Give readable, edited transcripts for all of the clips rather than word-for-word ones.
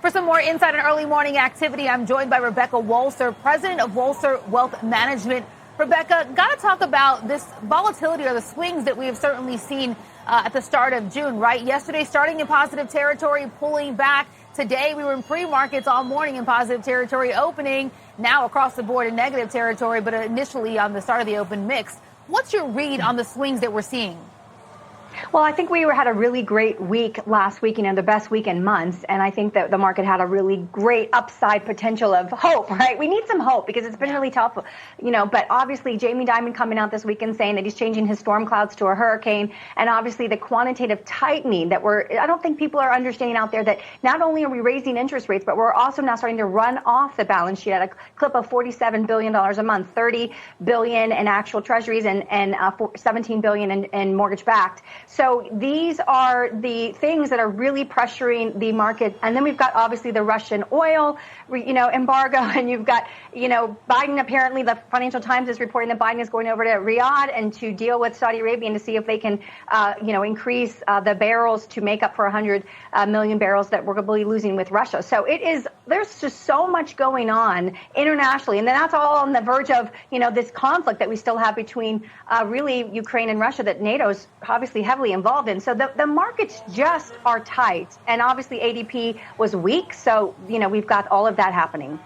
For some more insight on early morning activity, I'm joined by Rebecca Walser, president of Walser Wealth Management. Rebecca, got to talk about this volatility or the swings that we have certainly seen at the start of June, right? Yesterday, starting in positive territory, pulling back. Today, we were in pre-markets all morning in positive territory, opening now across the board in negative territory, but initially on the start of the open mixed. What's your read on the swings that we're seeing? Well, I think we had a really great week last week, the best week in months. And I think that the market had a really great upside potential of hope, right? We need some hope because it's been really tough, but obviously Jamie Dimon coming out this weekend saying that he's changing his storm clouds to a hurricane. And obviously the quantitative tightening that I don't think people are understanding out there that not only are we raising interest rates, but we're also now starting to run off the balance sheet at a clip of $47 billion a month, $30 billion in actual treasuries and $17 billion in mortgage backed. So these are the things that are really pressuring the market. And then we've got obviously the Russian oil, embargo, and you've got, Biden. Apparently the Financial Times is reporting that Biden is going over to Riyadh and to deal with Saudi Arabia and to see if they can, increase the barrels to make up for 100 million barrels that we're going to be losing with Russia. So there's just so much going on internationally. And then that's all on the verge of, this conflict that we still have between really Ukraine and Russia that NATO's obviously heavily involved in. So the markets just are tight. And obviously ADP was weak. So, we've got all of that happening.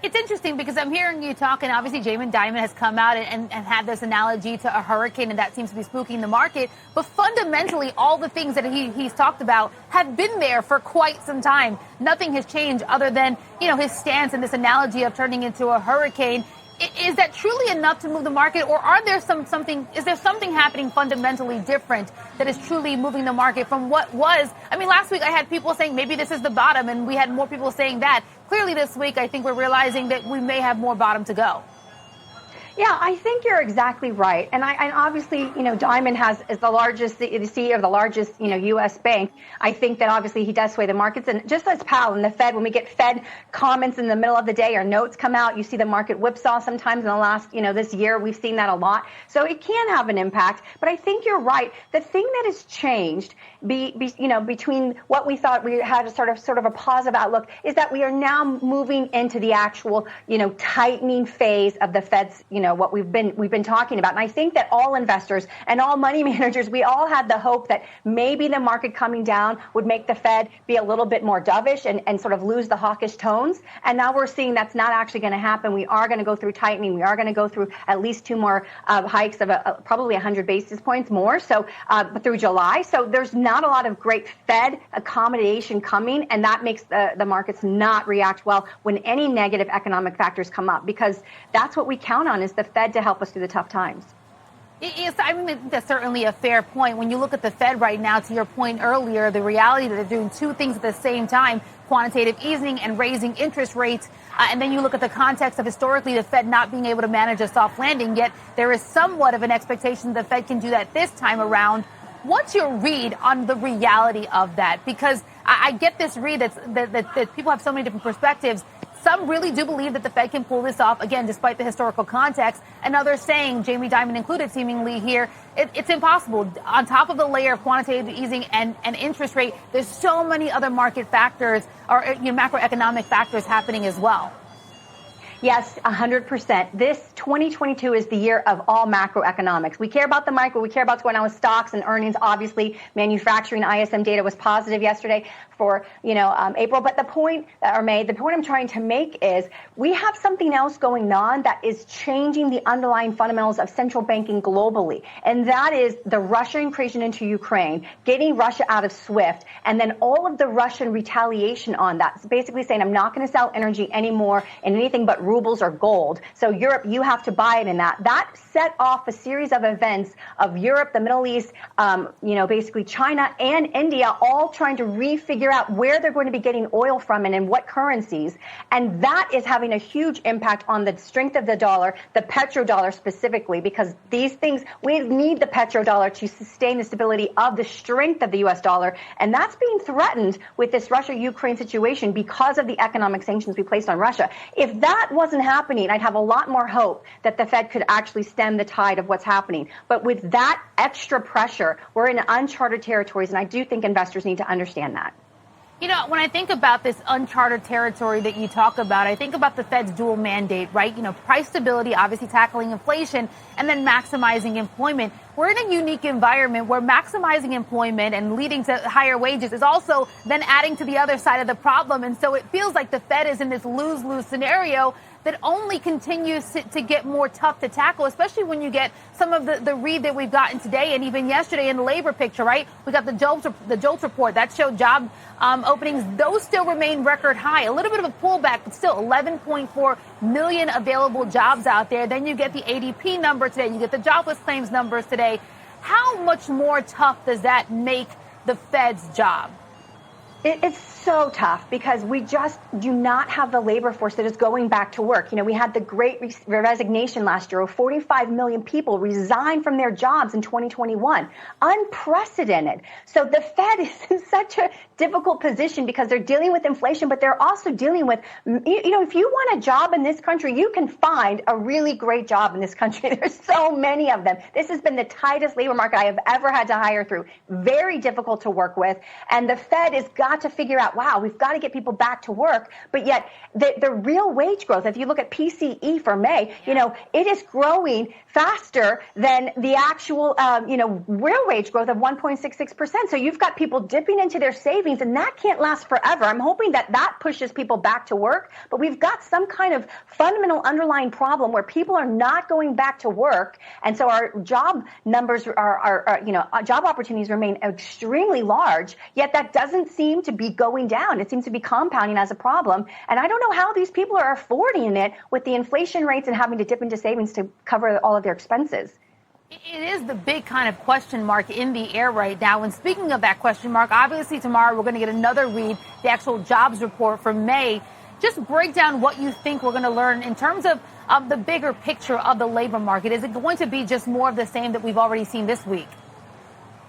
It's interesting because I'm hearing you talk, and obviously Jamie Dimon has come out and had this analogy to a hurricane, and that seems to be spooking the market. But fundamentally, all the things that he's talked about have been there for quite some time. Nothing has changed other than, his stance and this analogy of turning into a hurricane. Is that truly enough to move the market, or is there something happening fundamentally different that is truly moving the market from what was? I mean, last week I had people saying maybe this is the bottom, and we had more people saying that. Clearly this week, I think we're realizing that we may have more bottom to go. Yeah, I think you're exactly right. And obviously, Dimon is the largest, the CEO of the largest, U.S. bank. I think that obviously he does sway the markets. And just as Powell and the Fed, when we get Fed comments in the middle of the day or notes come out, you see the market whipsaw sometimes in the last, this year. We've seen that a lot. So it can have an impact. But I think you're right. The thing that has changed between what we thought we had a sort of a positive outlook is that we are now moving into the actual, tightening phase of the Fed's, what we've been talking about. And I think that all investors and all money managers, we all had the hope that maybe the market coming down would make the Fed be a little bit more dovish and sort of lose the hawkish tones. And now we're seeing that's not actually going to happen. We are going to go through tightening. We are going to go through at least two more hikes of probably 100 basis points more. So through July. So there's not a lot of great Fed accommodation coming. And that makes the markets not react well when any negative economic factors come up, because that's what we count on, is the Fed to help us through the tough times. Yes, I mean, that's certainly a fair point. When you look at the Fed right now, to your point earlier, the reality that they're doing two things at the same time, quantitative easing and raising interest rates. And then you look at the context of historically the Fed not being able to manage a soft landing, yet there is somewhat of an expectation the Fed can do that this time around. What's your read on the reality of that? Because I get this read that people have so many different perspectives. Some really do believe that the Fed can pull this off, again, despite the historical context. And others saying, Jamie Dimon included seemingly here, it's impossible. On top of the layer of quantitative easing and interest rate, there's so many other market factors or macroeconomic factors happening as well. Yes, 100%. This 2022 is the year of all macroeconomics. We care about the micro. We care about what's going on with stocks and earnings. Obviously, manufacturing ISM data was positive yesterday for, April. But the point I'm trying to make is we have something else going on that is changing the underlying fundamentals of central banking globally. And that is the Russian incursion into Ukraine, getting Russia out of SWIFT, and then all of the Russian retaliation on that. It's basically saying, I'm not going to sell energy anymore in anything but rubles or gold. So Europe, you have to buy it in that. That set off a series of events of Europe, the Middle East, basically China and India all trying to refigure out where they're going to be getting oil from and in what currencies. And that is having a huge impact on the strength of the dollar, the petrodollar specifically, because these things, we need the petrodollar to sustain the stability of the strength of the U.S. dollar. And that's being threatened with this Russia-Ukraine situation because of the economic sanctions we placed on Russia. If that wasn't happening, I'd have a lot more hope that the Fed could actually stem the tide of what's happening. But with that extra pressure, we're in uncharted territories, and I do think investors need to understand that. You know, when I think about this uncharted territory that you talk about, I think about the Fed's dual mandate, right? You know, price stability, obviously tackling inflation, and then maximizing employment. We're in a unique environment where maximizing employment and leading to higher wages is also then adding to the other side of the problem. And so it feels like the Fed is in this lose-lose scenario that only continues to get more tough to tackle, especially when you get some of the read that we've gotten today and even yesterday in the labor picture, right? We got the JOLTS report that showed job openings. Those still remain record high. A little bit of a pullback, but still 11.4 million available jobs out there. Then you get the ADP number today. You get the jobless claims numbers today. How much more tough does that make the Fed's job? It's so tough because we just do not have the labor force that is going back to work. You know, we had the great resignation last year. 45 million people resigned from their jobs in 2021. Unprecedented. So the Fed is in such a difficult position because they're dealing with inflation, but they're also dealing with, you know, if you want a job in this country, you can find a really great job in this country. There's so many of them. This has been the tightest labor market I have ever had to hire through. Very difficult to work with. And the Fed has got to figure out, wow, we've got to get people back to work. But yet the real wage growth, if you look at PCE for May, you know, it is growing faster than the actual, real wage growth of 1.66%. So you've got people dipping into their savings, and that can't last forever. I'm hoping that pushes people back to work. But we've got some kind of fundamental underlying problem where people are not going back to work. And so our job numbers job opportunities remain extremely large, yet that doesn't seem to be going down. It seems to be compounding as a problem. And I don't know how these people are affording it with the inflation rates and having to dip into savings to cover all of their expenses. It is the big kind of question mark in the air right now. And speaking of that question mark, obviously tomorrow we're going to get another read, the actual jobs report for May. Just break down what you think we're going to learn in terms of the bigger picture of the labor market. Is it going to be just more of the same that we've already seen this week?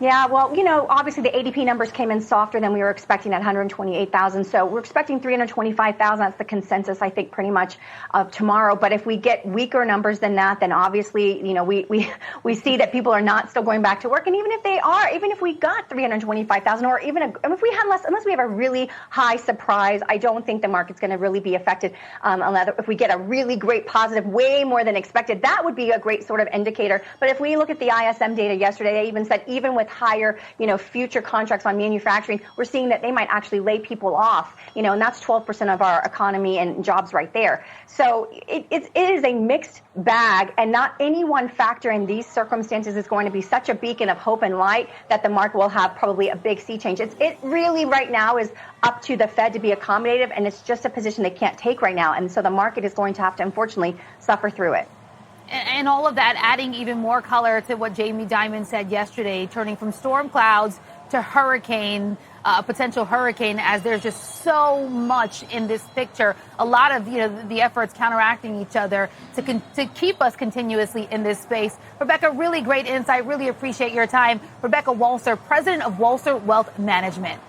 Yeah, well, you know, obviously the ADP numbers came in softer than we were expecting at 128,000. So we're expecting 325,000. That's the consensus, I think, pretty much of tomorrow. But if we get weaker numbers than that, then obviously, you know, we see that people are not still going back to work. And even if they are, even if we got 325,000 or even if we had less, unless we have a really high surprise, I don't think the market's going to really be affected. If we get a really great positive, way more than expected, that would be a great sort of indicator. But if we look at the ISM data yesterday, they even said even with higher, future contracts on manufacturing, we're seeing that they might actually lay people off, and that's 12% of our economy and jobs right there. So it is a mixed bag, and not any one factor in these circumstances is going to be such a beacon of hope and light that the market will have probably a big sea change. It really right now is up to the Fed to be accommodative, and it's just a position they can't take right now. And so the market is going to have to, unfortunately, suffer through it. And all of that adding even more color to what Jamie Dimon said yesterday, turning from storm clouds to hurricane, potential hurricane, as there's just so much in this picture. A lot of, the efforts counteracting each other to keep us continuously in this space. Rebecca, really great insight. Really appreciate your time. Rebecca Walser, president of Walser Wealth Management.